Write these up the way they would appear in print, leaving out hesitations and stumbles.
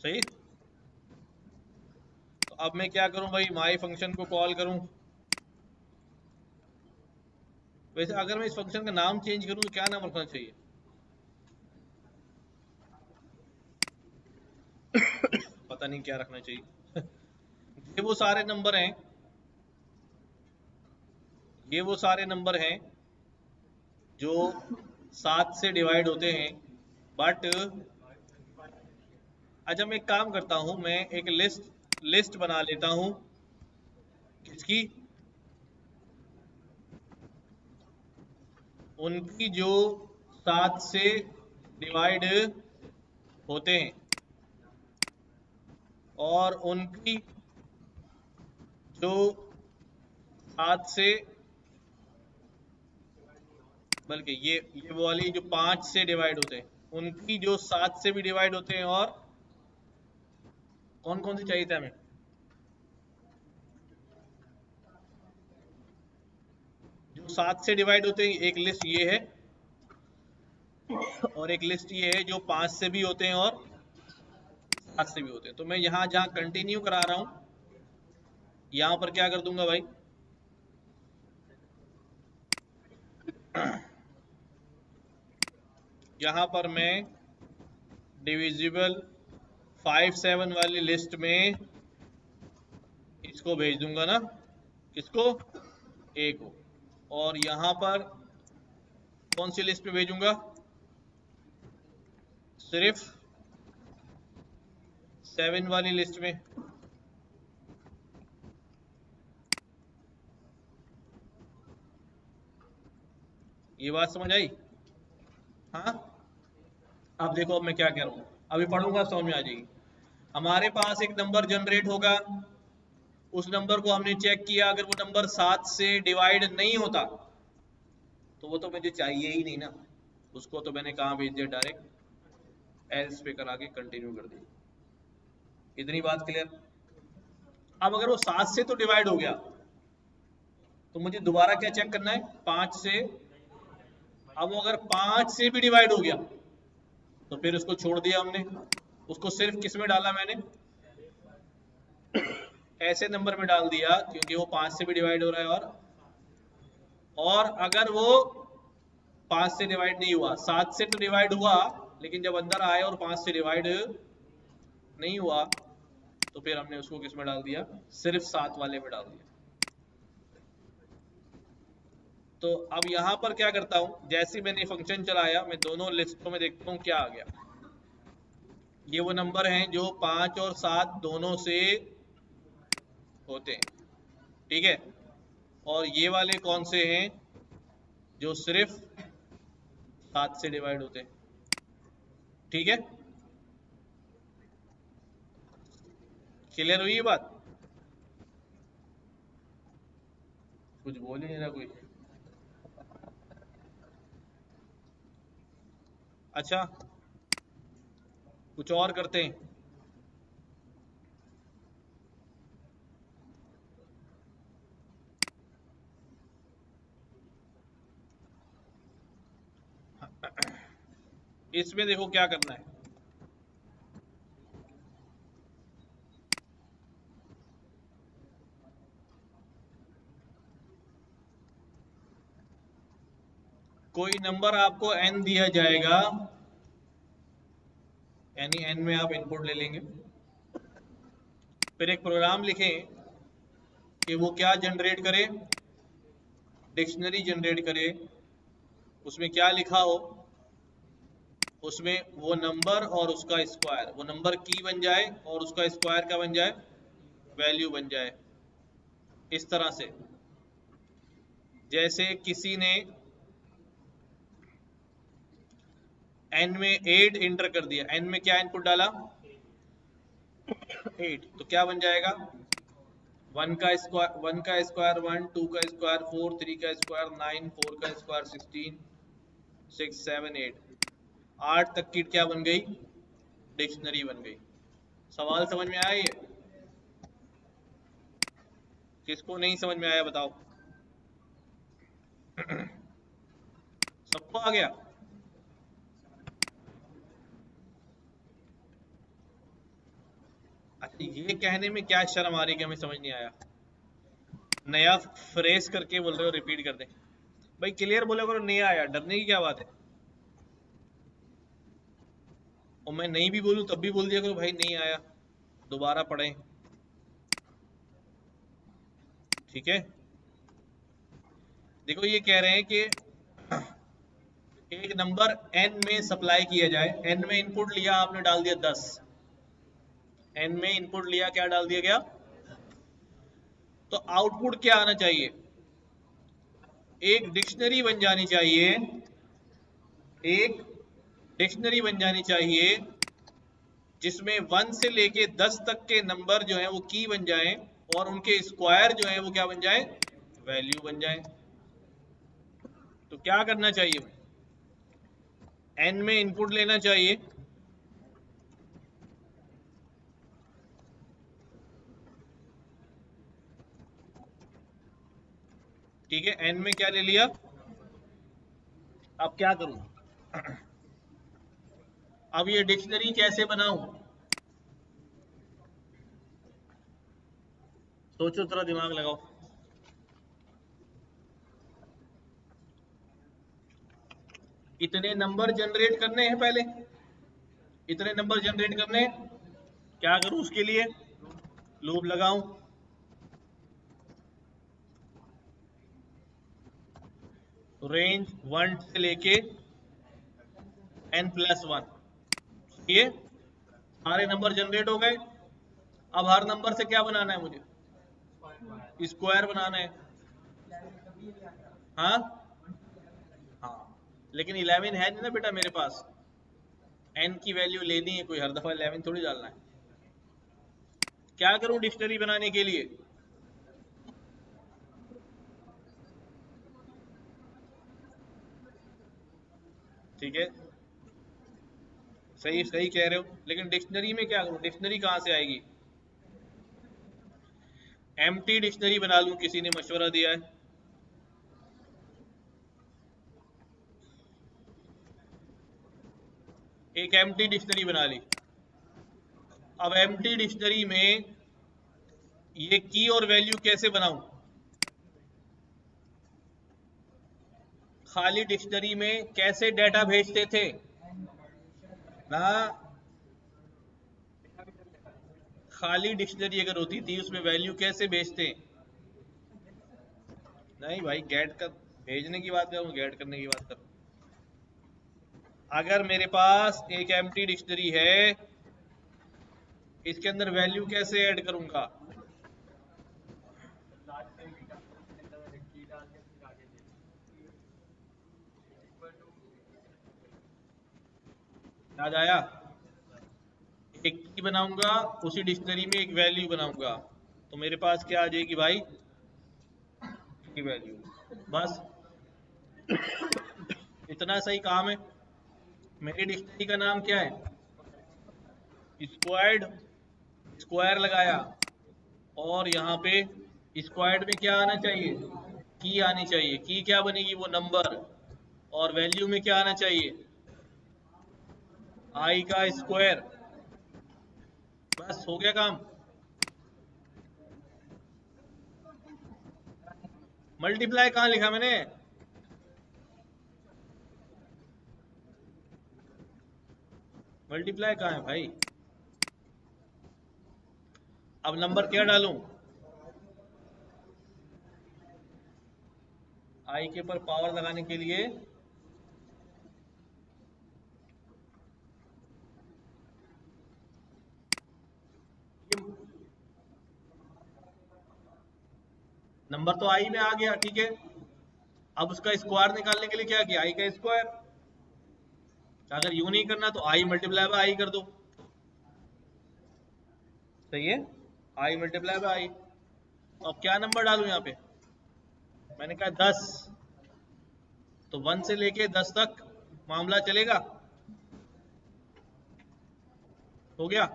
सही। तो अब मैं क्या करूं भाई, माई फंक्शन को कॉल करूं। वैसे अगर मैं इस फंक्शन का नाम चेंज करूं तो क्या नाम रखना चाहिए? पता नहीं क्या रखना चाहिए। ये वो सारे नंबर हैं, ये वो सारे नंबर हैं जो 7 से डिवाइड होते हैं, बट अच्छा मैं एक काम करता हूं, मैं एक लिस्ट लिस्ट बना लेता हूं। किसकी? उनकी जो 7 से डिवाइड होते हैं, और उनकी जो 7 से, बल्कि ये वो वाली जो 5 से डिवाइड होते हैं, उनकी जो 7 से भी डिवाइड होते हैं, और कौन कौन से चाहिए थे हमें? जो 7 से डिवाइड होते हैं, एक लिस्ट ये है, और एक लिस्ट ये है जो 5 से भी होते हैं और 7 से भी होते हैं। तो मैं यहाँ जहाँ कंटिन्यू करा रहा हूँ, यहाँ पर क्या कर दूंगा भाई, यहाँ पर मैं डिविजिबल 5 7 वाली लिस्ट में इसको भेज दूंगा ना, किसको? ए को। और यहाँ पर कौन सी लिस्ट में भेजूंगा? सिर्फ 7 वाली लिस्ट में। ये बात समझ आई? हाँ। अब देखो, अब मैं क्या कह रहा हूँ, अभी पढ़ूंगा समझ में आ जाएगी। हमारे पास एक नंबर जनरेट होगा, उस नंबर को हमने चेक किया, अगर वो नंबर 7 से डिवाइड नहीं होता तो वो तो मुझे चाहिए ही नहीं ना, उसको तो मैंने कहाँ भेज दिया, डायरेक्ट एल्स पे करा के कंटिन्यू कर दिया। इतनी बात क्लियर? अब अगर वो 7 से तो डिवाइड हो गया, तो मुझे दोबारा क्या चेक करना है? 5 से। अब वो अगर 5 से भी डिवाइड हो गया तो फिर उसको छोड़ दिया हमने, उसको सिर्फ किस में डाला मैंने? ऐसे नंबर में डाल दिया, क्योंकि वो 5 से भी डिवाइड हो रहा है। और अगर वो 5 से डिवाइड नहीं हुआ, 7 से तो डिवाइड हुआ, लेकिन जब अंदर आए और 5 से डिवाइड नहीं हुआ, तो फिर हमने उसको किस में डाल दिया? सिर्फ 7 वाले में डाल दिया। तो अब यहां पर क्या करता हूं, जैसे मैंने फंक्शन चलाया, मैं दोनों लिस्टों में देखता हूं क्या आ गया। ये वो नंबर हैं जो 5 और 7 दोनों से होते हैं, ठीक है। और ये वाले कौन से हैं? जो सिर्फ 7 से डिवाइड होते हैं, ठीक है। क्लियर हुई ये बात? कुछ बोल ही नहीं रहा कोई। अच्छा, कुछ और करते हैं। इसमें देखो क्या करना है। कोई नंबर आपको n दिया जाएगा, यानी n में आप इनपुट ले लेंगे, फिर एक प्रोग्राम लिखें कि वो क्या जनरेट करे, डिक्शनरी जनरेट करे। उसमें क्या लिखा हो, उसमें वो नंबर और उसका स्क्वायर, वो नंबर की बन जाए और उसका स्क्वायर क्या बन जाए? वैल्यू बन जाए। इस तरह से, जैसे किसी ने n में 8 इंटर कर दिया, n में क्या इनपुट डाला? 8, तो क्या बन जाएगा? 1 का स्क्वायर 1, 2 का स्क्वायर 4, 3 का स्क्वायर 9, 4 का स्क्वायर 16, 6 7 8, 8 तक की क्या बन गई? डिक्शनरी बन गई। सवाल समझ में आया ये? किसको नहीं समझ में आया बताओ? सबको आ गया? ये कहने में क्या शर्म आ रही है कि हमें समझ नहीं आया? नया फ्रेज करके बोल रहे हो, रिपीट कर दे भाई, क्लियर बोले करो, नहीं आया, डरने की क्या बात है? और मैं नहीं भी बोलूं तब भी बोल दिया करो भाई नहीं आया, दोबारा पढ़ें, ठीक है? देखो ये कह रहे हैं कि एक नंबर n में सप्लाई किया जाए, n में इनपुट लिया आपने, डाल दिया 10, n में इनपुट लिया, क्या डाल दिया गया, तो आउटपुट क्या आना चाहिए? एक डिक्शनरी बन जानी चाहिए, एक डिक्शनरी बन जानी चाहिए जिसमें 1 से लेके 10 तक के नंबर जो है वो की बन जाएं और उनके स्क्वायर जो है वो क्या बन जाए, वैल्यू बन जाए। तो क्या करना चाहिए, n में इनपुट लेना चाहिए, ठीक है, n में क्या ले लिया, अब क्या करूं, अब ये डिक्शनरी कैसे बनाऊं, सोचो, थोड़ा दिमाग लगाओ। इतने नंबर जनरेट करने हैं, पहले इतने नंबर जनरेट करने हैं, क्या करूं उसके लिए, लूप लगाऊं, तो रेंज 1 से लेके n+1, ये सारे नंबर जनरेट हो गए। अब हर नंबर से क्या बनाना है मुझे, स्क्वायर बनाना है, हाँ हाँ, लेकिन 11 है नहीं ना बेटा मेरे पास, n की वैल्यू लेनी है, कोई हर दफा 11 थोड़ी डालना है। क्या करूं डिक्शनरी बनाने के लिए, ठीक है, सही सही कह रहे हो, लेकिन डिक्शनरी में क्या करूं, डिक्शनरी कहां से आएगी, एम्प्टी डिक्शनरी बना लूं, किसी ने मशवरा दिया है, एक एम्प्टी डिक्शनरी बना ली। अब एम्प्टी डिक्शनरी में ये की और वैल्यू कैसे बनाऊं, खाली डिक्शनरी में कैसे डेटा भेजते थे ना, खाली डिक्शनरी अगर होती थी उसमें वैल्यू कैसे भेजते, नहीं भाई गेट कर, भेजने की बात करूं, गेट करने की बात करूं। अगर मेरे पास एक एम्प्टी डिक्शनरी है, इसके अंदर वैल्यू कैसे ऐड करूंगा, याद आया, एक की बनाऊंगा, उसी डिक्शनरी में एक वैल्यू बनाऊंगा, तो मेरे पास क्या आ जाएगी भाई, की वैल्यू, बस इतना सही काम है। मेरी डिक्शनरी का नाम क्या है, स्क्वायर्ड, स्क्वायर लगाया, और यहाँ पे स्क्वायर्ड में क्या आना चाहिए, की आनी चाहिए, की क्या बनेगी, वो नंबर, और वैल्यू में क्या आना चाहिए, आई का स्क्वायर, बस हो गया काम। मल्टीप्लाई कहाँ लिखा मैंने, मल्टीप्लाई कहाँ है भाई, अब नंबर क्या डालूं, आई के पर पावर लगाने के लिए नंबर तो आई में आ गया, ठीक है, अब उसका स्क्वायर निकालने के लिए क्या किया, आई का स्क्वायर, अगर यूं नहीं करना तो आई मल्टीप्लाई बाय आई कर दो, सही है, आई मल्टीप्लाई बाय आई। अब क्या नंबर डालूं यहाँ पे, मैंने कहा 10, तो 1 से लेके 10 तक मामला चलेगा, हो गया।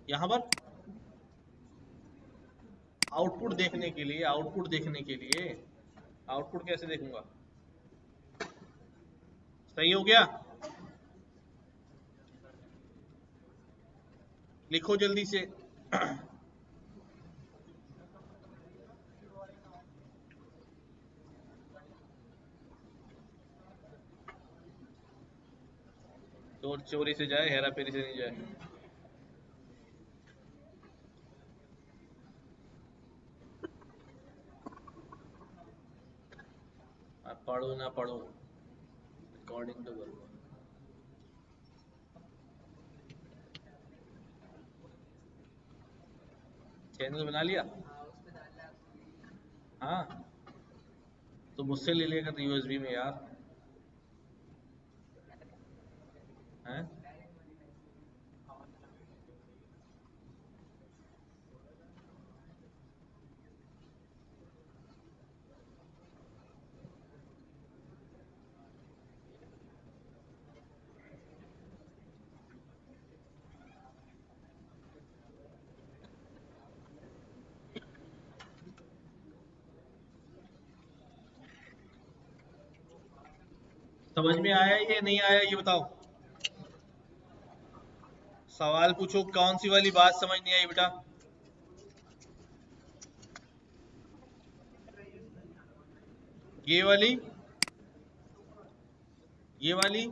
यहाँ पर आउटपुट देखने के लिए, आउटपुट देखने के लिए, आउटपुट कैसे देखूंगा, सही हो गया? लिखो जल्दी से। चोर चोरी से जाए, हेरा फेरी से नहीं जाए। आप पढ़ो ना पढ़ो, अकॉर्डिंग टू वर्क। चैनल बना लिया? हाँ, तो मुझसे ले लेकर यूएसबी में यार। हैं? समझ में आया या नहीं आया ये बताओ। सवाल पूछो, कौन सी वाली बात समझ नहीं आई बेटा? ये वाली, ये वाली।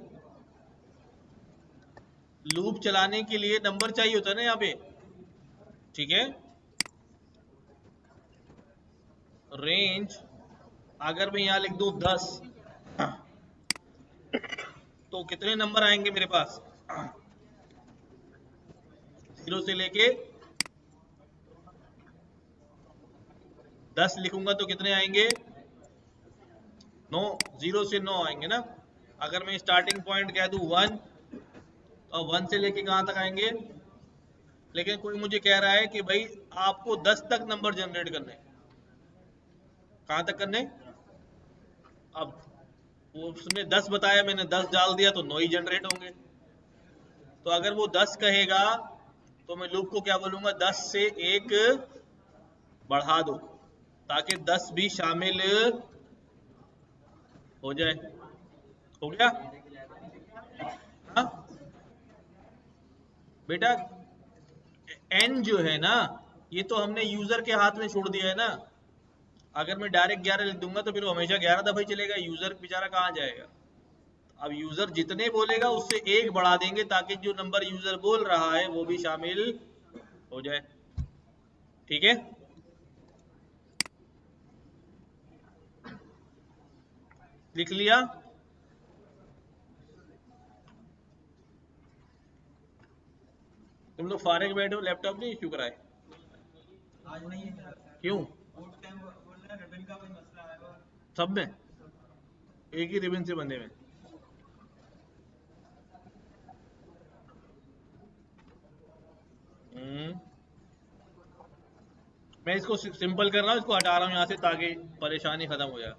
लूप चलाने के लिए नंबर चाहिए होता है ना यहाँ पे, ठीक है। रेंज अगर मैं यहाँ लिख दूं 10, तो कितने नंबर आएंगे मेरे पास? 0 से लेके 10 लिखूंगा तो कितने आएंगे? 9। 0 से 9 आएंगे ना। अगर मैं स्टार्टिंग पॉइंट कह दूं 1, तो 1 से लेके कहाँ तक आएंगे? लेकिन कोई मुझे कह रहा है कि भाई आपको 10 तक नंबर जनरेट करने। कहाँ तक करने? अब वो उसने 10 बताया, मैंने 10 डाल दिया तो 9 ही जनरेट होंगे। तो अगर वो 10 कहेगा तो मैं लूप को क्या बोलूंगा? 10 से 1 बढ़ा दो, ताकि 10 भी शामिल हो जाए। हो गया? हाँ बेटा, एन जो है ना, ये तो हमने यूजर के हाथ में छोड़ दिया है ना। अगर मैं डायरेक्ट 11 लिख दूंगा तो फिर वो हमेशा 11 दफा ही चलेगा, यूजर बेचारा कहाँ जाएगा? अब यूजर जितने बोलेगा उससे 1 बढ़ा देंगे, ताकि जो नंबर यूजर बोल रहा है वो भी शामिल हो जाए। ठीक है? लिख लिया? तुम लोग फारिग बैठे हो, लैपटॉप नहीं इश्यू कराए? आज नहीं है। क्यों? सब में एक ही रिबन से बंधे में? हम्म, मैं इसको सिंपल कर रहा हूँ, इसको हटा रहा हूँ यहाँ से ताकि परेशानी खत्म हो जाए।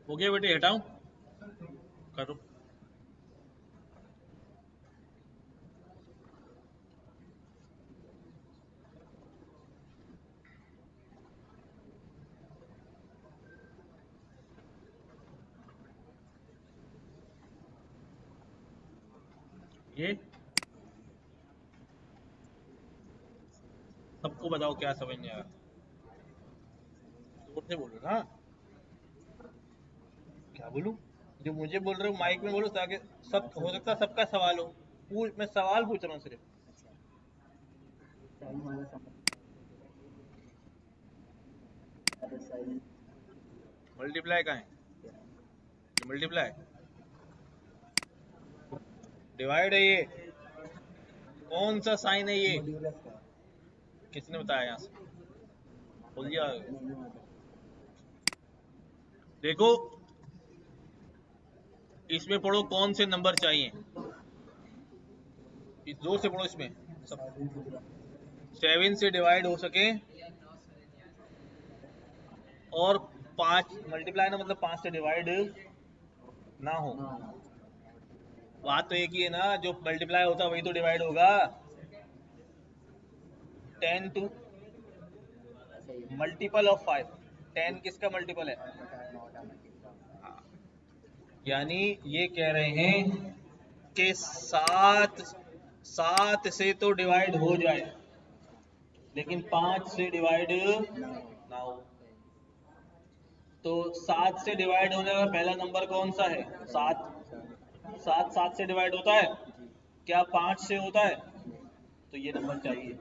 हो गया बेटे, हटाऊं? करो। ये सबको बताओ क्या समझ नहीं आया। जोर से बोलो ना। क्या बोलूं? जो मुझे बोल रहे हो माइक में बोलो, ताकि सब हो सकता है सबका सवाल हो। पूछ, मैं सवाल पूछ रहा हूँ सिर्फ। मल्टीप्लाई कहाँ है? मल्टीप्लाई, डिवाइड है ये। कौन सा साइन है ये? मॉड्यूलस का। किसने बताया? यहाँ से बोल दिया। नहीं आता। देखो इसमें पढ़ो कौन से नंबर चाहिए, इस जोर से पढ़ो इसमें। सब 7 से डिवाइड हो सके और 5 मल्टीप्लाई ना, मतलब 5 से डिवाइड ना हो। बात तो एक ही है ना, जो मल्टीप्लाई होता है वही तो डिवाइड होगा। 10 टू मल्टीपल ऑफ 5, 10 किसका मल्टीपल है? यानी ये कह रहे हैं कि 7 से तो डिवाइड हो जाए लेकिन 5 से डिवाइड ना हो। तो 7 से डिवाइड होने वाला पहला नंबर कौन सा है? 7। 7 से डिवाइड होता है क्या? 5 से होता है? तो ये नंबर चाहिए,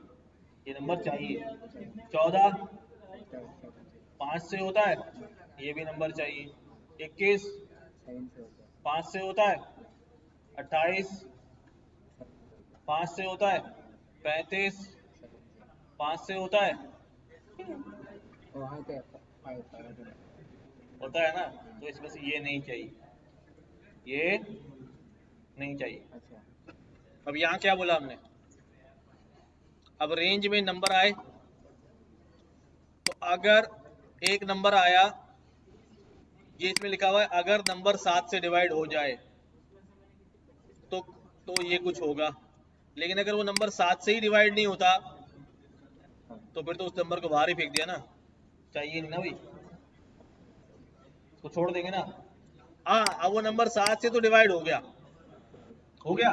ये नंबर चाहिए। 14 5 से होता है, ये भी नंबर चाहिए। 21 5 से होता है। 28 5 से होता है। 35 5 से होता है। होता है ना, तो इसमें से ये नहीं चाहिए, ये नहीं चाहिए। अब यहाँ क्या बोला हमने? अब रेंज में नंबर आए तो अगर एक नंबर आया, ये इसमें लिखा हुआ है अगर नंबर 7 से डिवाइड हो जाए तो ये कुछ होगा, लेकिन अगर वो नंबर 7 से ही डिवाइड नहीं होता तो फिर तो उस नंबर को बाहर ही फेंक दिया ना, चाहिए नहीं ना भाई, तो छोड़ देंगे ना। हाँ, अब वो नंबर 7 से तो डिवाइड हो गया, हो गया।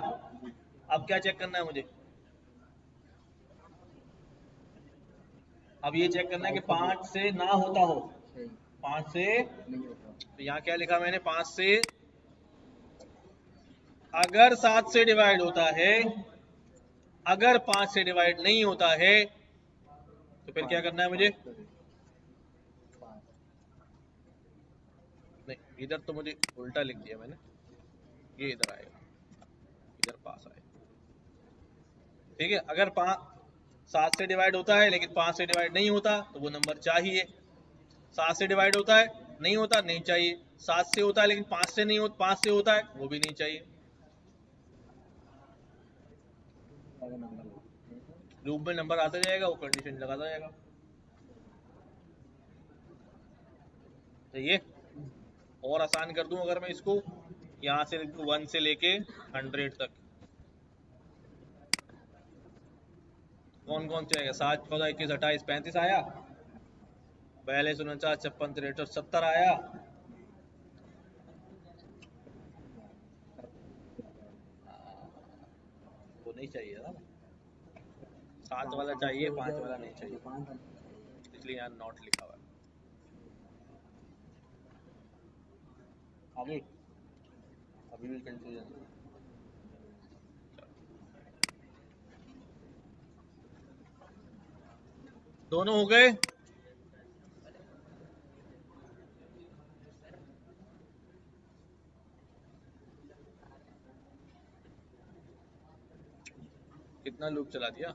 अब क्या चेक करना है मुझे? अब ये चेक करना है कि 5 से ना होता हो। 5 से, तो यहाँ क्या लिखा मैंने? 5 से अगर 7 से डिवाइड होता है, अगर 5 से डिवाइड नहीं होता है तो फिर क्या करना है मुझे? नहीं, इधर तो मुझे उल्टा लिख दिया मैंने, ये इधर आएगा, इधर पास आएगा। ठीक है, अगर 7 से डिवाइड होता है लेकिन 5 से डिवाइड नहीं होता तो वो नंबर चाहिए। 7 से डिवाइड होता है, नहीं होता, नहीं चाहिए। 7 से होता है लेकिन 5 से नहीं होता, 5 से होता है, वो भी नहीं चाहिए। लूप में नंबर आता जाएगा, वो कंडीशन लगाता जाएगा। सही है। और आसान कर दूं अगर मैं इसको, यहाँ से 1 से लेके 100 तक कौन कौन से आएगा? 7 14 21 28 35 आया, 42 49 56 63 70 आया। वो नहीं चाहिए ना, 7 वाला चाहिए, 5 वाला नहीं चाहिए, इसलिए यहाँ नॉट लिखा हुआ है। आगे अभी भी कंफ्यूजन है। दोनों हो गए। कितना लूप चला दिया?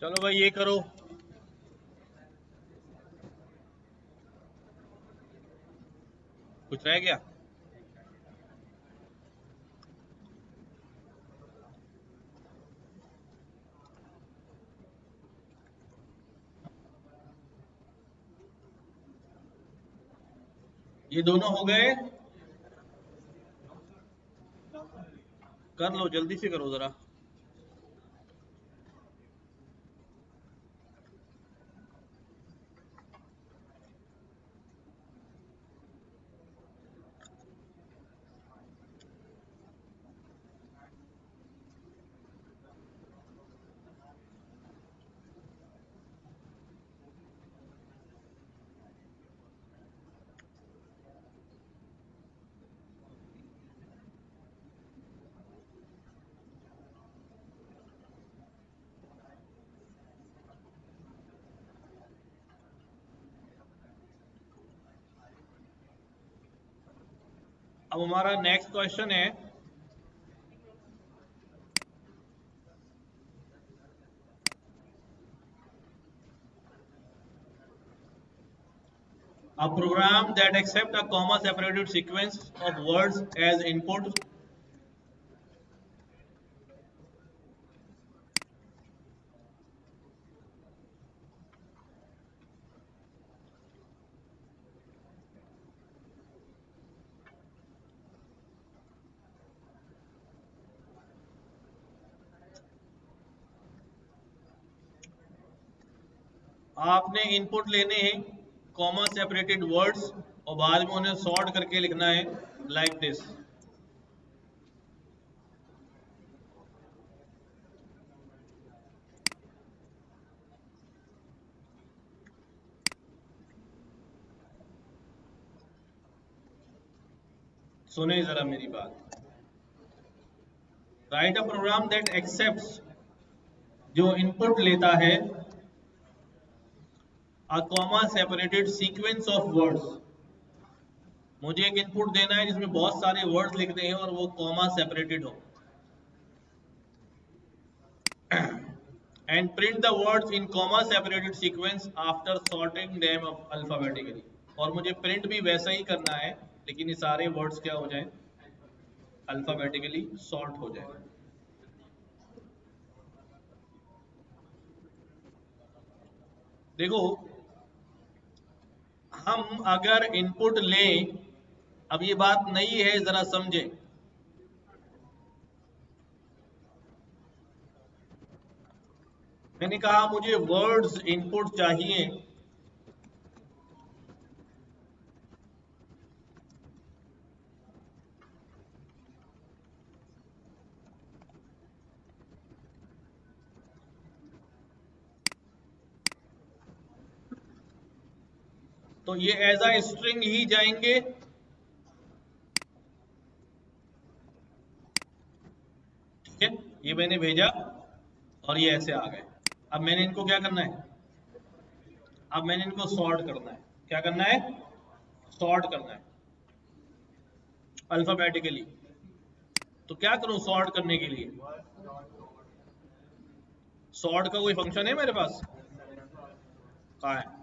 चलो भाई ये करो। कुछ रह गया? ये दोनों हो गए, कर लो जल्दी से करो जरा। अब हमारा नेक्स्ट क्वेश्चन है, a program that accepts a comma separated sequence of words as input. आपने इनपुट लेने हैं कॉमा सेपरेटेड वर्ड्स और बाद में उन्हें सॉर्ट करके लिखना है लाइक दिस। सुने जरा मेरी बात। Write a program that accepts, जो इनपुट लेता है a comma separated sequence of words। मुझे एक इनपुट देना है जिसमें बहुत सारे वर्ड्स लिखने हैं और वो कॉमा सेपरेटेड हो। and print the words in comma separated sequence after sorting them alphabetically। और मुझे प्रिंट भी वैसा ही करना है लेकिन ये सारे वर्ड्स क्या हो जाए, अल्फाबेटिकली सॉर्ट हो जाए। देखो हम अगर इनपुट लें, अब ये बात नहीं है, जरा समझें। मैंने कहा मुझे वर्ड्स इनपुट चाहिए, तो ये एज अ स्ट्रिंग ही जाएंगे। ठीक है, ये मैंने भेजा और ये ऐसे आ गए। अब मैंने इनको क्या करना है, अब मैंने इनको सॉर्ट करना है। क्या करना है, सॉर्ट करना है अल्फाबेटिकली। तो क्या करूं सॉर्ट करने के लिए, सॉर्ट का कोई फंक्शन है मेरे पास, कहाँ है?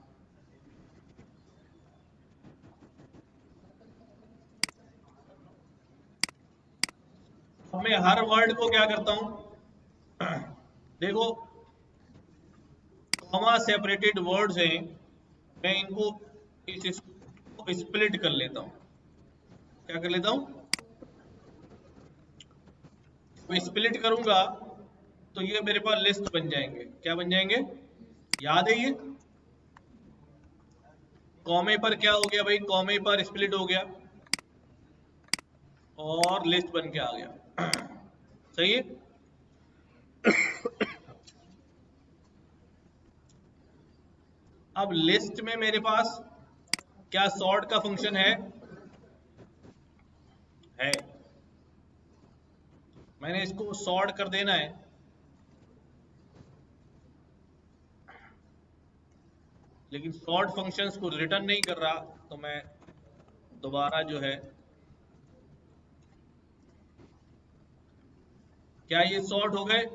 अब मैं हर वर्ड को क्या करता हूं, देखो कॉमा सेपरेटेड वर्ड्स हैं, मैं इनको स्प्लिट कर लेता हूं। क्या कर लेता हूं, स्प्लिट करूंगा तो ये मेरे पास लिस्ट बन जाएंगे। क्या बन जाएंगे, याद है ये कॉमे पर क्या हो गया भाई, कॉमे पर स्प्लिट हो गया और लिस्ट बन के आ गया। सही है। अब लिस्ट में मेरे पास क्या सॉर्ट का फंक्शन है, मैंने इसको सॉर्ट कर देना है। लेकिन सॉर्ट फंक्शंस को रिटर्न नहीं कर रहा, तो मैं दोबारा जो है, क्या ये सॉर्ट हो गए,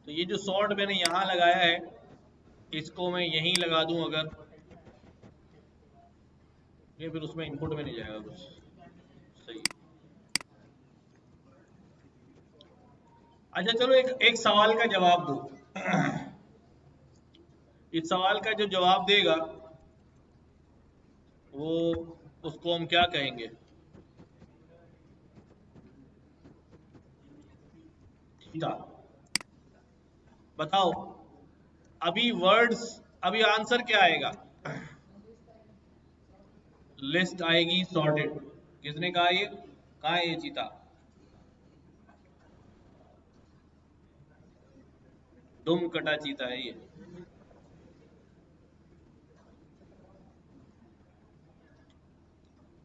तो ये जो सॉर्ट मैंने यहां लगाया है इसको मैं यहीं लगा दूं अगर, ये फिर उसमें इनपुट में नहीं जाएगा कुछ। सही। अच्छा चलो एक सवाल का जवाब दो। इस सवाल का जो जवाब देगा वो, उसको हम क्या कहेंगे, थीटा। बताओ अभी वर्ड्स, अभी आंसर क्या आएगा, लिस्ट आएगी सॉर्टेड। किसने कहा ये, कहा है ये चीता, दुम कटा चीता है ये।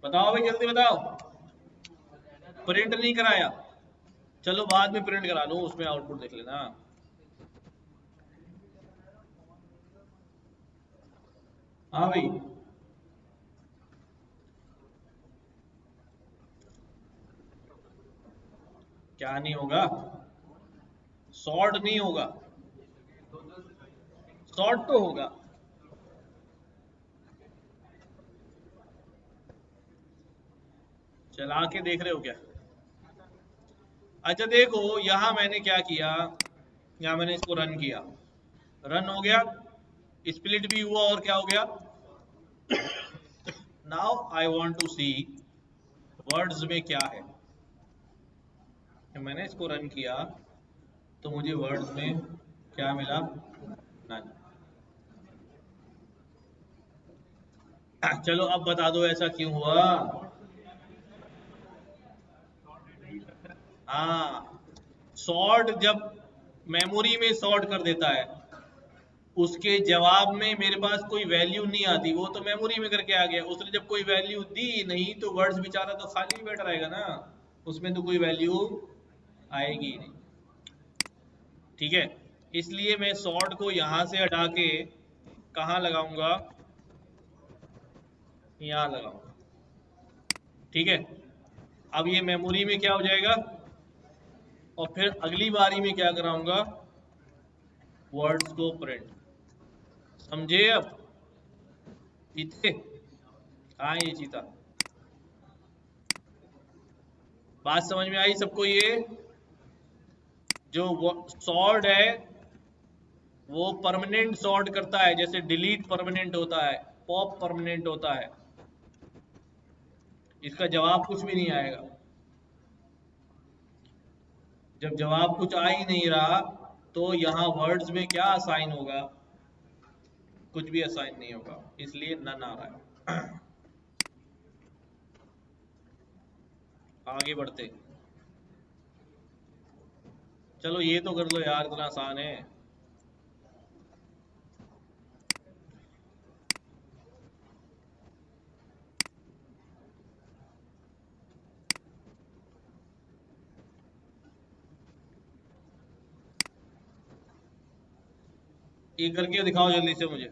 बताओ भाई जल्दी बताओ, प्रिंट नहीं कराया, चलो बाद में प्रिंट करा लूं, उसमें आउटपुट देख लेना। हाँ भाई, क्या नहीं होगा? सॉर्ट नहीं होगा, सॉर्ट तो होगा। चला के देख रहे हो क्या? अच्छा देखो, यहां मैंने क्या किया, यहां मैंने इसको रन किया, रन हो गया, स्प्लिट भी हुआ, और क्या हो गया? Now I want to see words में क्या है। मैंने इसको रन किया तो मुझे वर्ड्स में क्या मिला? नन। चलो अब बता दो ऐसा क्यों हुआ? हाँ, सॉर्ट जब मेमोरी में सॉर्ट कर देता है, उसके जवाब में मेरे पास कोई वैल्यू नहीं आती, वो तो मेमोरी में करके आ गया, उसने जब कोई वैल्यू दी नहीं तो वर्ड्स बेचारा तो खाली ही बैठा रहेगा ना, उसमें तो कोई वैल्यू आएगी ही नहीं। ठीक है, इसलिए मैं सॉर्ट को यहां से हटा के कहाँ लगाऊंगा? यहाँ लगाऊंगा। ठीक है, अब ये मेमोरी में क्या हो जाएगा, और फिर अगली बारी में क्या कराऊंगा? वर्ड्स को प्रिंट। समझे अब? चीते, हाँ ये चीता, बात समझ में आई सबको? ये जो सॉर्ट है वो परमानेंट सॉर्ट करता है, जैसे डिलीट परमानेंट होता है, पॉप परमानेंट होता है, इसका जवाब कुछ भी नहीं आएगा। जब जवाब कुछ आ ही नहीं रहा तो यहाँ वर्ड्स में क्या असाइन होगा? कुछ भी असाइन नहीं होगा, इसलिए नन आ रहा है। आगे बढ़ते, चलो ये तो कर लो यार, इतना आसान है। ये करके दिखाओ जल्दी से मुझे।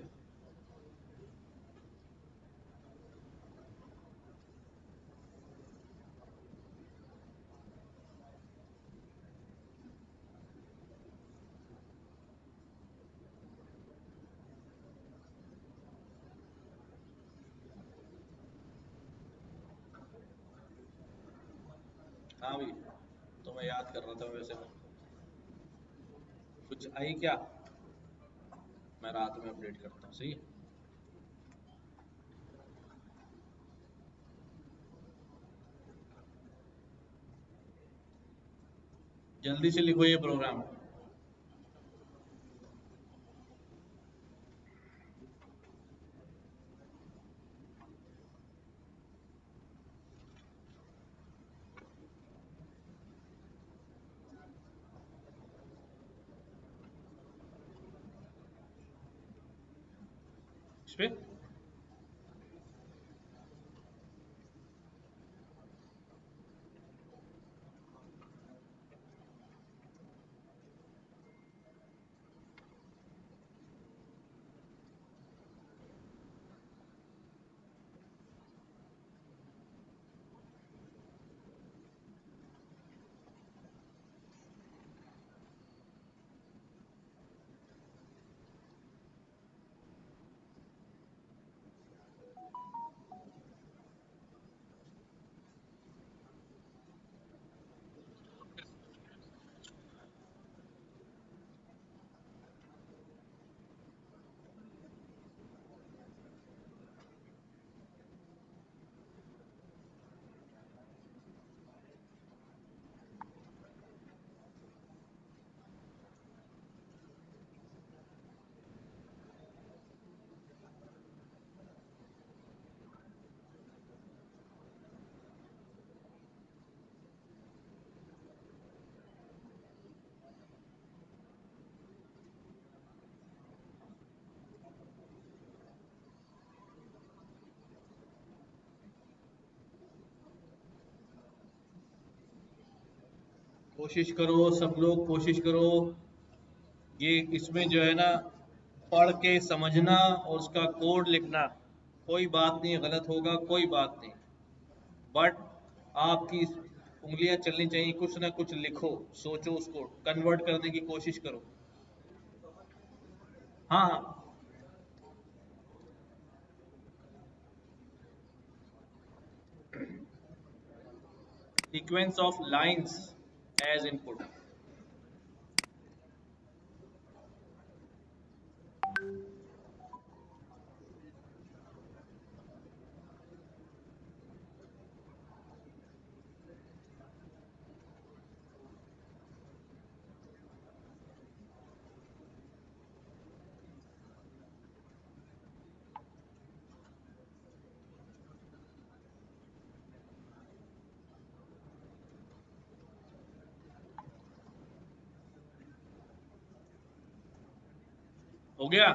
हाँ भाई, तो मैं याद कर रहा था वैसे, कुछ आई क्या? मैं रात में अपडेट करता हूँ, सही है। जल्दी से लिखो ये प्रोग्राम। इस पे कोशिश करो, सब लोग कोशिश करो, ये इसमें जो है ना पढ़ के समझना और उसका कोड लिखना, कोई बात नहीं, गलत होगा कोई बात नहीं, बट आपकी उंगलियां चलनी चाहिए, कुछ ना कुछ लिखो, सोचो, उसको कन्वर्ट करने की कोशिश करो। हाँ हाँ, sequence of lines as input. हो गया?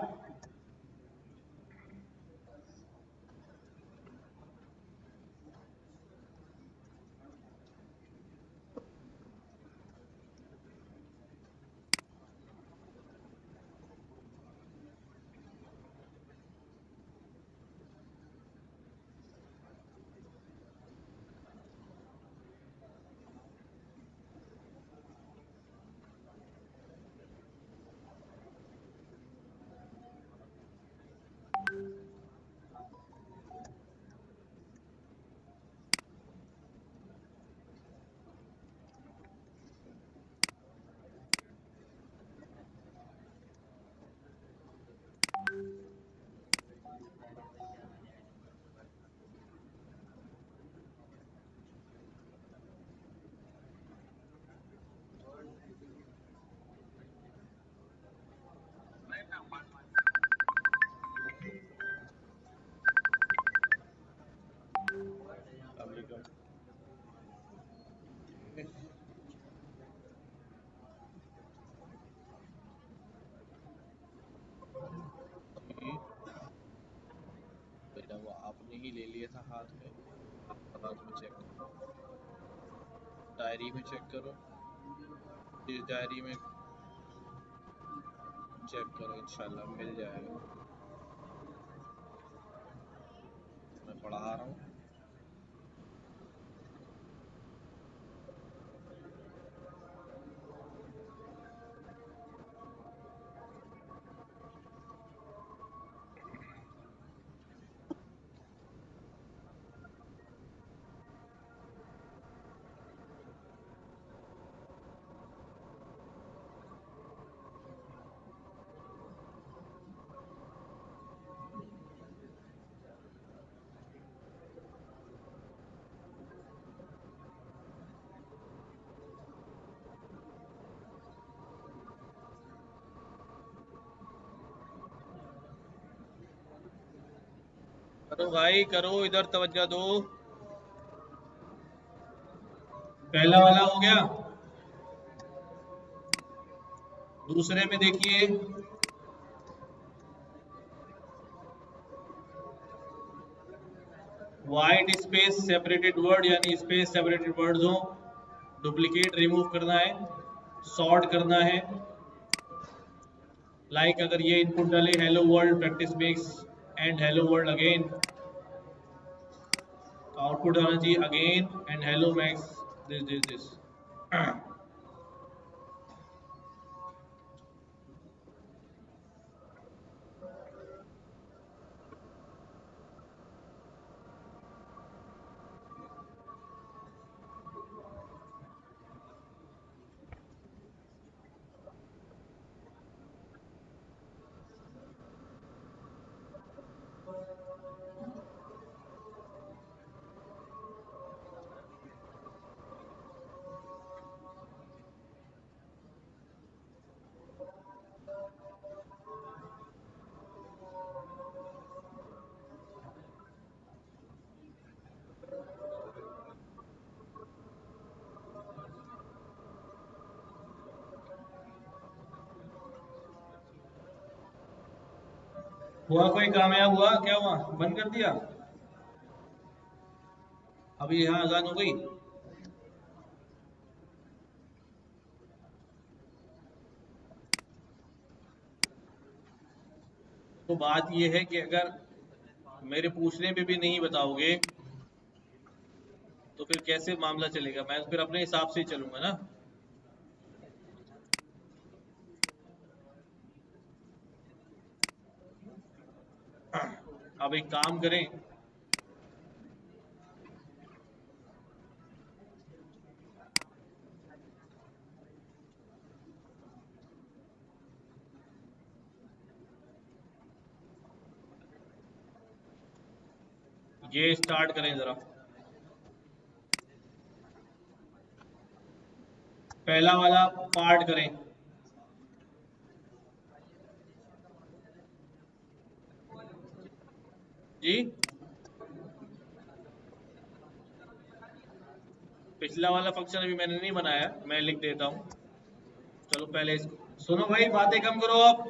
बेटा वो आपने ही ले लिया था हाथ में, हाथ में चेक करो, डायरी में चेक करो, इस डायरी में चेक करो, इंशाल्लाह मिल जाएगा। मैं पढ़ा रहा हूँ। करो भाई करो, इधर तवज्जो दो। पहला वाला हो गया। दूसरे में देखिए, वाइट स्पेस सेपरेटेड वर्ड, यानी स्पेस सेपरेटेड वर्ड्स हो, डुप्लीकेट रिमूव करना है, सॉर्ट करना है। लाइक अगर ये इनपुट डाले hello world practice makes and hello world again, output आना चाहिए again and hello max this this this. हुआ कोई कामयाब हुआ? क्या हुआ, बंद कर दिया? अभी यहाँ अजान हो गई। तो बात ये है कि अगर मेरे पूछने पे भी नहीं बताओगे तो फिर कैसे मामला चलेगा? मैं तो फिर अपने हिसाब से ही चलूंगा ना। अब एक काम करें, ये स्टार्ट करें जरा। पहला वाला पार्ट करें। जी, पिछला वाला फंक्शन अभी मैंने नहीं बनाया, मैं लिख देता हूँ। चलो पहले इसको सुनो भाई, बातें कम करो आप।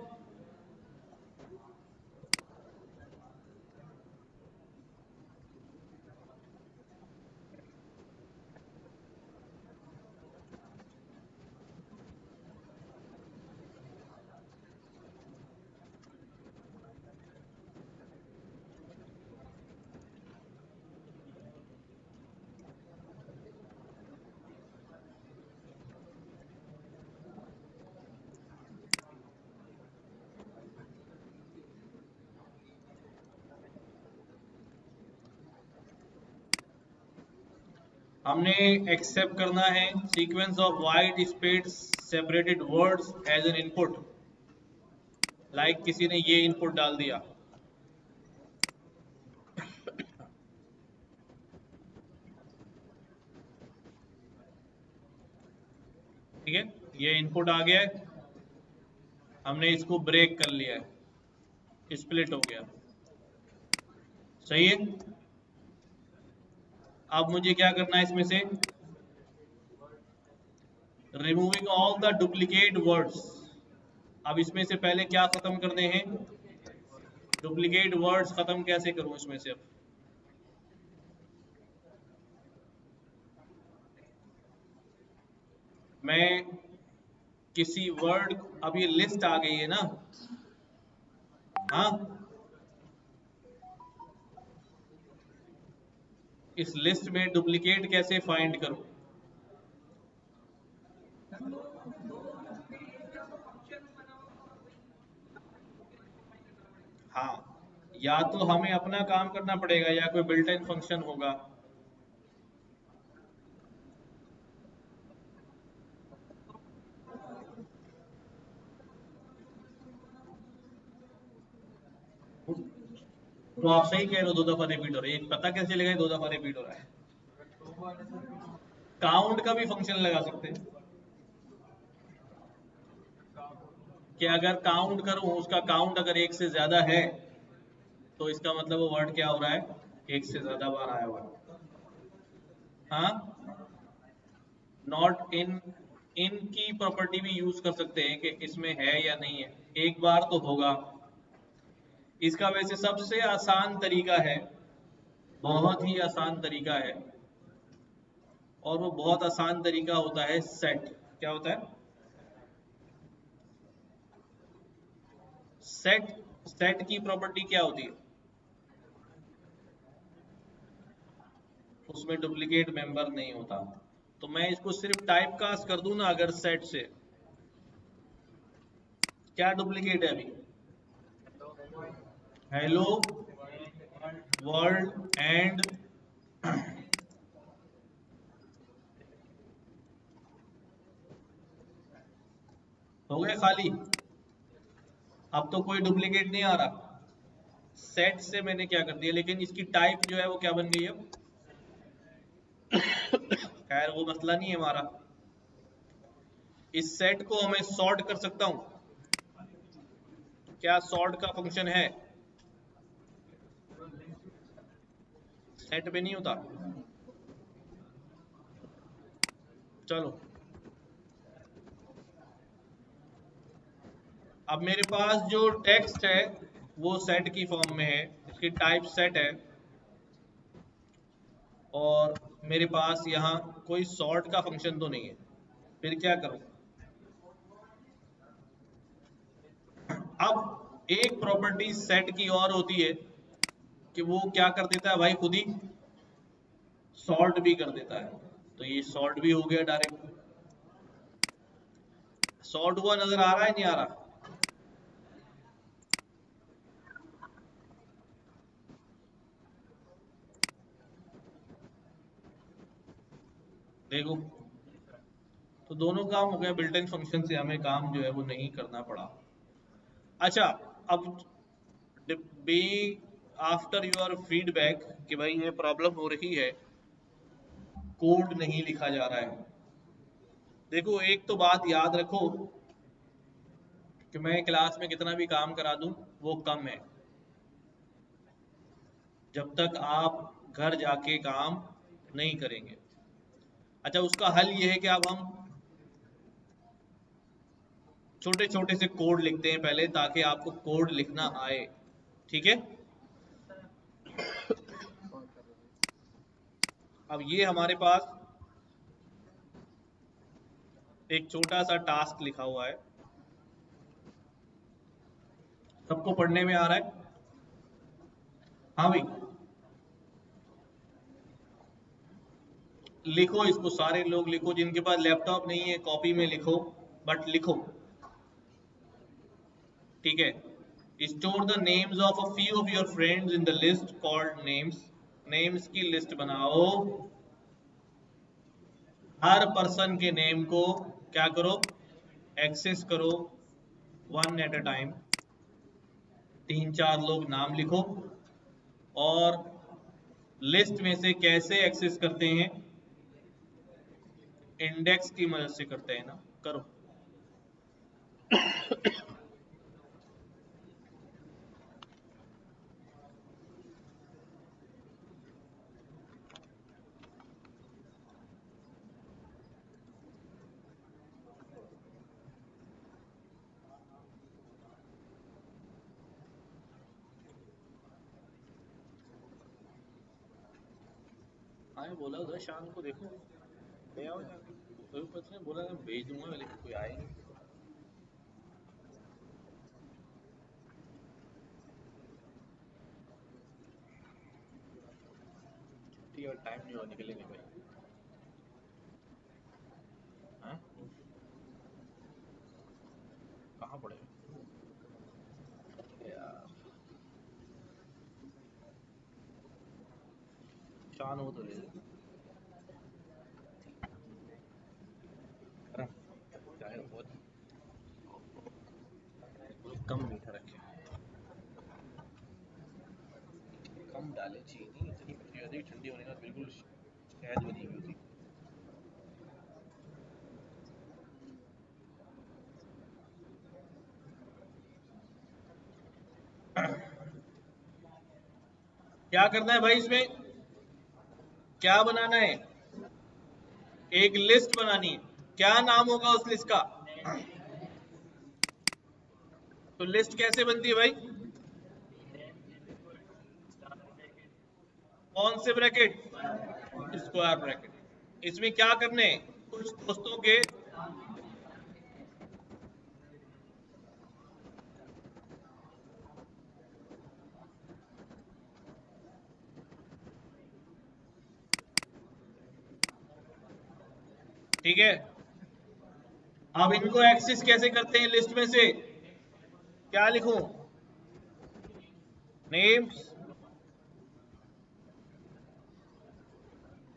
हमने एक्सेप्ट करना है sequence of white space separated words as an input. Like किसी ने ये इनपुट डाल दिया, ठीक है, ये इनपुट आ गया है, हमने इसको ब्रेक कर लिया है, स्प्लिट हो गया। सही है। अब मुझे क्या करना है इसमें से? Removing all the duplicate words. अब इसमें से पहले क्या खत्म करने हैं? डुप्लीकेट वर्ड्स खत्म कैसे करूं इसमें से? अब मैं किसी वर्ड, अब ये लिस्ट आ गई है ना, हाँ, इस लिस्ट में डुप्लीकेट कैसे फाइंड करूं? हाँ, या तो हमें अपना काम करना पड़ेगा या कोई बिल्ट इन फंक्शन होगा। तो आप सही कह रहे हो, दो दफा रिपीट हो रहा है, ये पता कैसे चलेगा ये दो दफा रिपीट हो रहा है? काउंट का भी फंक्शन लगा सकते हैं कि अगर काउंट करूं, उसका काउंट अगर एक से ज्यादा है तो इसका मतलब वो वर्ड क्या हो रहा है? एक से ज्यादा बार आया हुआ है। हाँ, नॉट इन, इन की प्रॉपर्टी भी यूज कर सकते हैं कि इसमें है या नहीं है, एक बार तो होगा। इसका वैसे सबसे आसान तरीका है, बहुत ही आसान तरीका है, और वो बहुत आसान तरीका होता है सेट। क्या होता है? सेट। सेट की प्रॉपर्टी क्या होती है? उसमें डुप्लीकेट मेंबर नहीं होता। तो मैं इसको सिर्फ टाइप कास्ट कर दूं ना अगर सेट से, क्या डुप्लीकेट है अभी? हेलो वर्ल्ड एंड, हो गए खाली। अब तो कोई डुप्लीकेट नहीं आ रहा। सेट से मैंने क्या कर दिया, लेकिन इसकी टाइप जो है वो क्या बन गई है? खैर वो मसला नहीं है हमारा। इस सेट को हमें सॉर्ट कर सकता हूं। क्या सॉर्ट का फंक्शन है? सेट पे नहीं होता। चलो, अब मेरे पास जो टेक्स्ट है वो सेट की फॉर्म में है, इसकी टाइप सेट है, और मेरे पास यहाँ कोई सॉर्ट का फंक्शन तो नहीं है। फिर क्या करूं? अब एक प्रॉपर्टी सेट की और होती है कि वो क्या कर देता है भाई, खुद ही सॉर्ट भी कर देता है। तो ये सॉर्ट भी हो गया डायरेक्ट। सॉर्ट हुआ नजर आ रहा है, नहीं आ रहा? देखो, तो दोनों काम हो गया, बिल्ट इन फंक्शन से हमें काम जो है वो नहीं करना पड़ा। अच्छा, अब बी आफ्टर योर फीडबैक कि भाई ये प्रॉब्लम हो रही है, कोड नहीं लिखा जा रहा है। देखो, एक तो बात याद रखो कि मैं क्लास में कितना भी काम करा दूं वो कम है, जब तक आप घर जाके काम नहीं करेंगे। अच्छा, उसका हल ये है कि अब हम छोटे छोटे से कोड लिखते हैं पहले, ताकि आपको कोड लिखना आए। ठीक है, अब ये हमारे पास एक छोटा सा टास्क लिखा हुआ है, सबको पढ़ने में आ रहा है? हाँ भाई, लिखो इसको, सारे लोग लिखो, जिनके पास लैपटॉप नहीं है कॉपी में लिखो, बट लिखो। ठीक है, store the names of a few of your friends in the list called names. Names की लिस्ट बनाओ, हर पर्सन के नेम को क्या करो, एक्सेस करो, वन एट अ टाइम। 3-4 लोग नाम लिखो, और लिस्ट में से कैसे एक्सेस करते हैं, इंडेक्स की मदद से करते हैं ना, करो। हाँ, बोला उधर शाम को देखो, ले आओ जाके। कोई पता नहीं, बोला मैं भेज दूंगा, लेकिन कोई आया नहीं। ठीक है, टाइम नहीं हुआ, निकलेंगे भाई। हाँ, कहाँ पड़े यार? शान हो तो ले ले। गरम चाय बहुत कम मीठा रखे, कम डाले चीनी, इतनी मीठी होती, ठंडी होने का बिल्कुल शहद बनी हुई होती। क्या करना है भाई इसमें, क्या बनाना है? एक लिस्ट बनानी है। क्या नाम होगा उस लिस्ट का? तो लिस्ट कैसे बनती है भाई? कौन से ब्रैकेट? Square bracket. इसमें क्या करने हैं? कुछ दोस्तों के, ठीक है, अब इनको एक्सेस कैसे करते हैं लिस्ट में से? क्या लिखूं? नेम्स,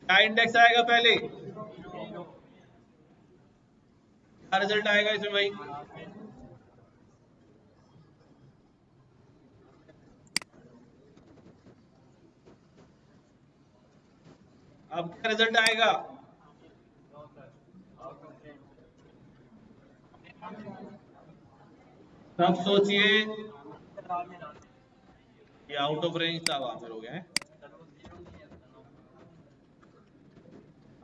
क्या इंडेक्स आएगा पहले? क्या रिजल्ट आएगा इसमें भाई? अब क्या रिजल्ट आएगा? सब सोचिए, ये आउट ऑफ रेंज था, वहां हो गया है।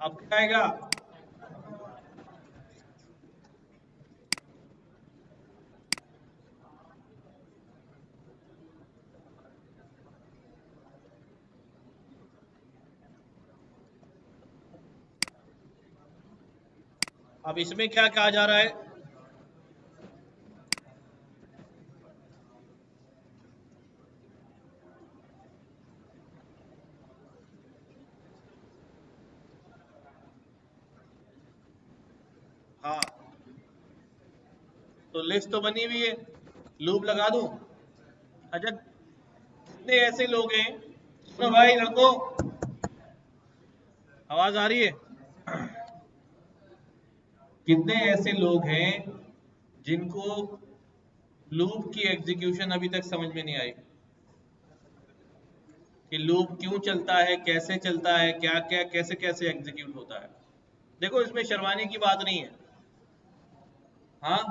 अब क्या आएगा? अब इसमें क्या कहा जा रहा है? हाँ, तो लिस्ट तो बनी हुई है, लूप लगा दूं। अच्छा, कितने ऐसे लोग हैं, सुनो भाई लड़को, आवाज आ रही है? कितने ऐसे लोग हैं जिनको लूप की एग्जीक्यूशन अभी तक समझ में नहीं आई कि लूप क्यों चलता है, कैसे चलता है, क्या क्या कैसे कैसे एग्जीक्यूट होता है? देखो, इसमें शर्माने की बात नहीं है। हाँ,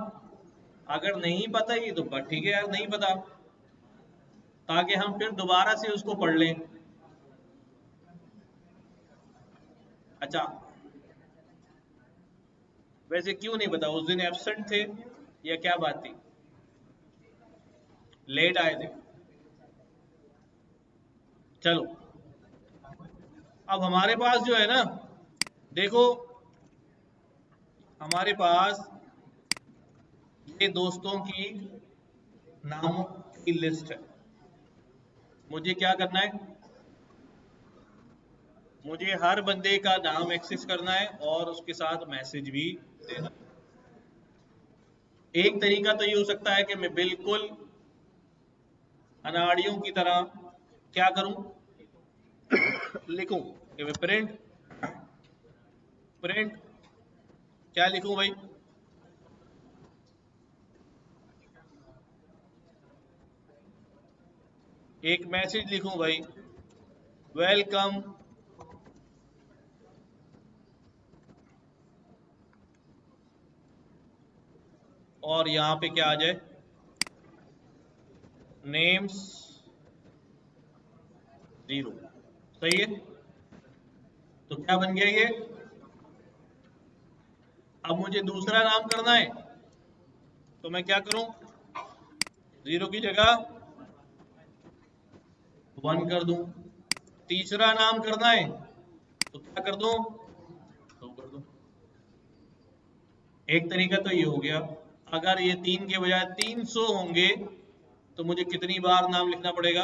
अगर नहीं पता ही तो बस ठीक है यार, नहीं पता, ताकि हम फिर दोबारा से उसको पढ़ लें। अच्छा, वैसे क्यों नहीं पता, उस दिन एब्सेंट थे या क्या बात थी, लेट आए थे? चलो, अब हमारे पास जो है ना, देखो, हमारे पास ये दोस्तों की नामों की लिस्ट है। मुझे क्या करना है, मुझे हर बंदे का नाम एक्सेस करना है और उसके साथ मैसेज भी देना। एक तरीका तो ये हो सकता है कि मैं बिल्कुल अनाड़ियों की तरह क्या करूं, लिखूं कि मैं प्रिंट प्रिंट क्या लिखूं भाई, एक मैसेज लिखूं भाई, वेलकम और यहां पे क्या आ जाए, नेम्स 0। सही है? तो क्या बन गया ये? अब मुझे दूसरा नाम करना है, तो मैं क्या करूं, 0 की जगह 1 कर दूं। तीसरा नाम करना है तो क्या कर दूं, 2 कर दूं। एक तरीका तो ये हो गया। अगर ये 3 के बजाय 300 होंगे तो मुझे कितनी बार नाम लिखना पड़ेगा,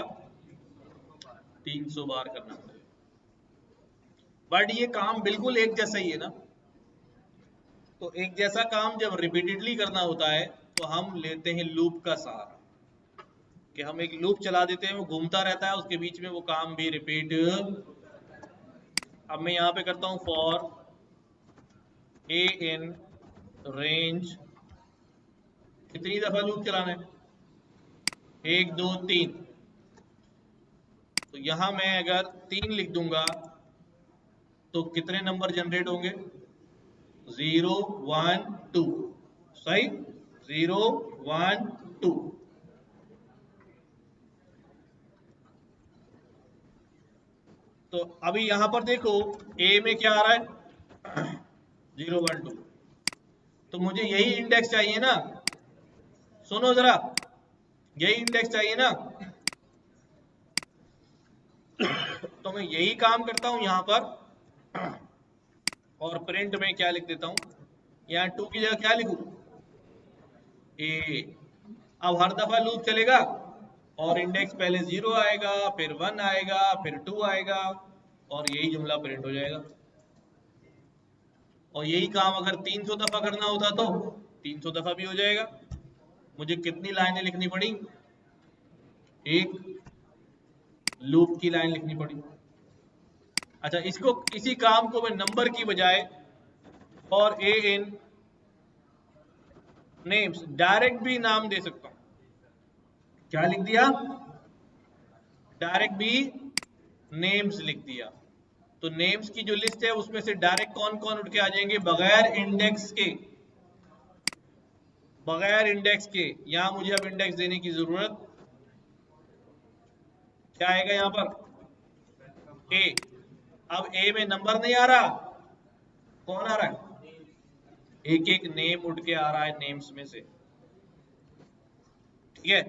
300 बार करना पड़ेगा। बट ये काम बिल्कुल एक जैसा ही है ना, तो एक जैसा काम जब रिपीटेडली करना होता है तो हम लेते हैं लूप का सहारा, कि हम एक लूप चला देते हैं, वो घूमता रहता है, उसके बीच में वो काम भी रिपीट। अब मैं यहां पे करता हूं फॉर ए इन रेंज, कितनी दफा लूप चलाना है, 1 2 3। तो यहां मैं अगर 3 लिख दूंगा तो कितने नंबर जनरेट होंगे, 0 1 2। सही, 0 1 2। तो अभी यहां पर देखो, ए में क्या आ रहा है, 0 1 2। तो मुझे यही इंडेक्स चाहिए ना, सुनो जरा, यही इंडेक्स चाहिए ना, तो मैं यही काम करता हूं यहां पर, और प्रिंट में क्या लिख देता हूं, यहाँ 2 की जगह क्या लिखूं, ए। अब हर दफा लूप चलेगा और इंडेक्स पहले 0 आएगा, फिर 1 आएगा, फिर 2 आएगा, और यही जुमला प्रिंट हो जाएगा। और यही काम अगर 300 दफा करना होता तो 300 दफा भी हो जाएगा। मुझे कितनी लाइनें लिखनी पड़ी, एक लूप की लाइन लिखनी पड़ी। अच्छा, इसको, इसी काम को मैं नंबर की बजाय और ए इन नेम्स डायरेक्ट भी नाम दे सकता हूं। क्या लिख दिया, डायरेक्ट भी नेम्स लिख दिया। तो नेम्स की जो लिस्ट है उसमें से डायरेक्ट कौन कौन उठ के आ जाएंगे, बगैर इंडेक्स के, बगैर इंडेक्स के। यहां मुझे अब इंडेक्स देने की जरूरत, क्या आएगा यहां पर, ए। अब ए में नंबर नहीं आ रहा, कौन आ रहा है, एक एक नेम उठ के आ रहा है नेम्स में से। ठीक है,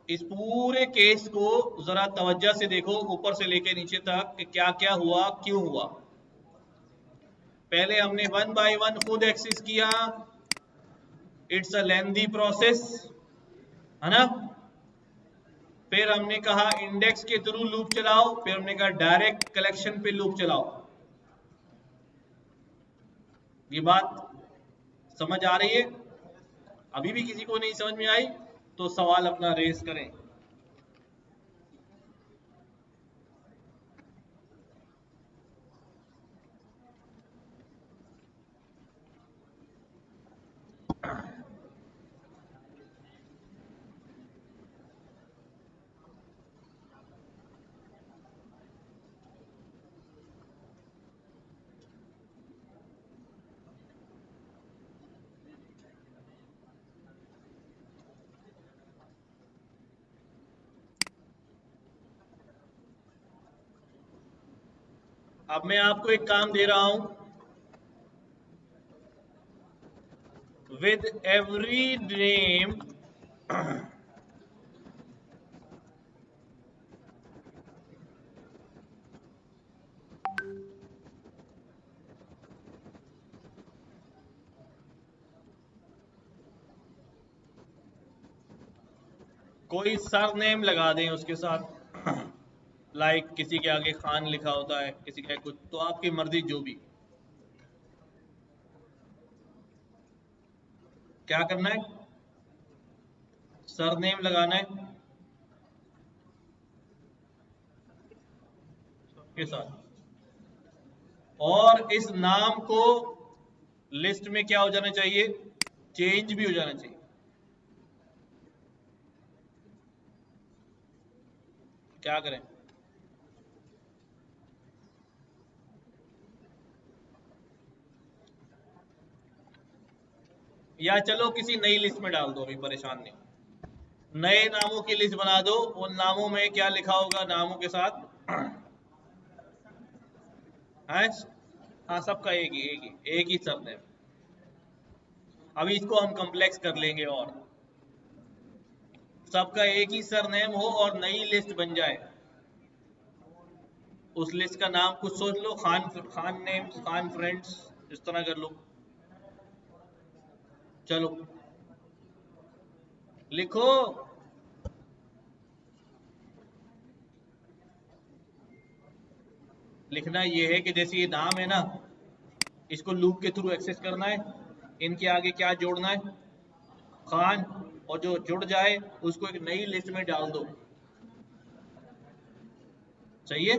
इस पूरे केस को जरा तवज्जो से देखो, ऊपर से लेके नीचे तक, कि क्या क्या हुआ, क्यों हुआ। पहले हमने 1 बाय 1 खुद एक्सेस किया, इट्स अ लेंथी प्रोसेस, है ना। फिर हमने कहा इंडेक्स के थ्रू लूप चलाओ, फिर हमने कहा डायरेक्ट कलेक्शन पे लूप चलाओ। ये बात समझ आ रही है? अभी भी किसी को नहीं समझ में आई तो सवाल अपना रेस करें। अब मैं आपको एक काम दे रहा हूं, विद एवरी नेम कोई सर नेम लगा दें उसके साथ। लाइक किसी के आगे खान लिखा होता है, किसी के कुछ, तो आपकी मर्जी जो भी। क्या करना है? सर नेम लगाना है के साथ, और इस नाम को लिस्ट में क्या हो जाना चाहिए? चेंज भी हो जाना चाहिए। क्या करें? या चलो किसी नई लिस्ट में डाल दो, अभी परेशान नहीं। नए नामों की लिस्ट बना दो, उन नामों में क्या लिखा होगा नामों के साथ? है? हाँ, सबका एक ही सब है। अभी इसको हम कॉम्प्लेक्स कर लेंगे, और सबका एक ही सरनेम हो और नई लिस्ट बन जाए। उस लिस्ट का नाम कुछ सोच लो, खान नेम, खान फ्रेंड्स, इस तरह कर लो। चलो लिखो। लिखना ये है कि जैसे ये नाम है ना, इसको लूप के थ्रू एक्सेस करना है। इनके आगे क्या जोड़ना है? खान। और जो जुड़ जाए उसको एक नई लिस्ट में डाल दो। सही है?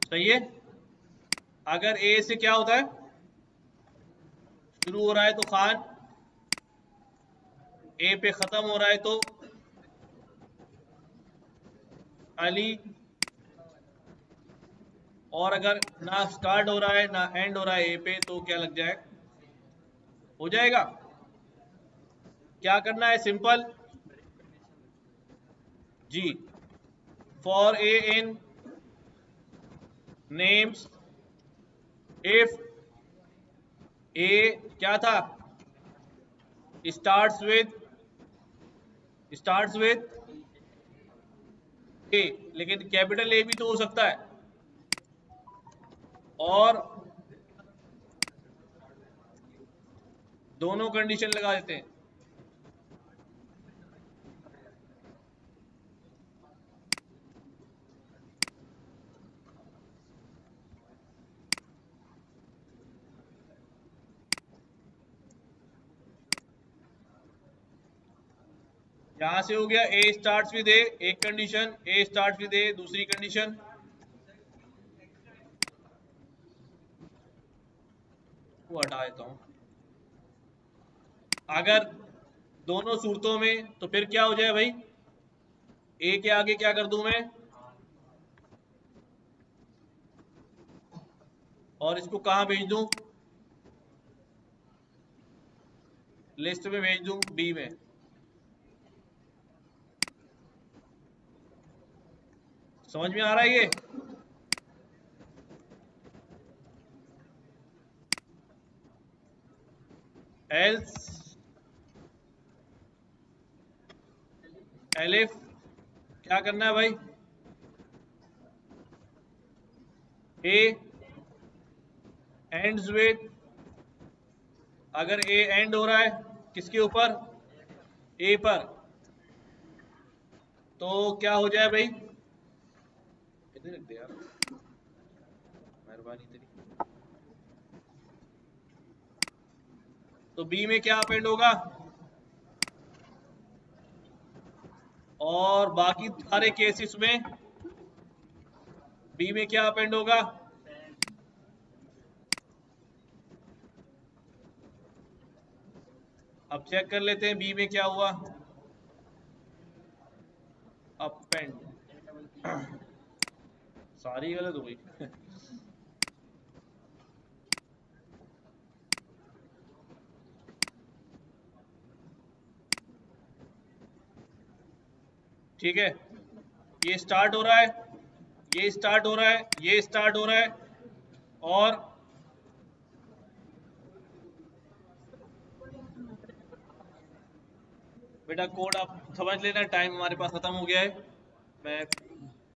सही है। अगर ए से क्या होता है, शुरू हो रहा है तो खान, ए पे खत्म हो रहा है तो अली, और अगर ना स्टार्ट हो रहा है ना एंड हो रहा है ए पे, तो क्या लग जाए? हो जाएगा। क्या करना है? सिंपल जी। For a in names, if a क्या था? स्टार्ट्स विद ए, लेकिन कैपिटल ए भी तो हो सकता है। और दोनों कंडीशन लगा देते हैं। यहां से हो गया ए स्टार्ट्स विद ए, एक कंडीशन, ए स्टार्ट्स विद ए दूसरी कंडीशन। वो हटा देता हूं। अगर दोनों सूरतों में तो फिर क्या हो जाए भाई? ए के आगे क्या कर दूं मैं? और इसको कहां भेज दूं? लिस्ट में भेज दूं, बी में। समझ में आ रहा है ये? एल्स एलिफ क्या करना है भाई? ए एंड्स विद, अगर ए एंड हो रहा है किसके ऊपर? ए पर, तो क्या हो जाए भाई? इधर रख दे यार, मेहरबानी तेरी। तो बी में क्या अपेंड होगा? और बाकी सारे केसेस में बी में क्या अपेंड होगा? अब चेक कर लेते हैं बी में क्या हुआ। अपेंड सारी गलत हो गई। ठीक है, ये स्टार्ट हो रहा है, ये स्टार्ट हो रहा है, ये स्टार्ट हो रहा है, और बेटा कोड आप समझ लेना, टाइम हमारे पास खत्म हो गया है। मैं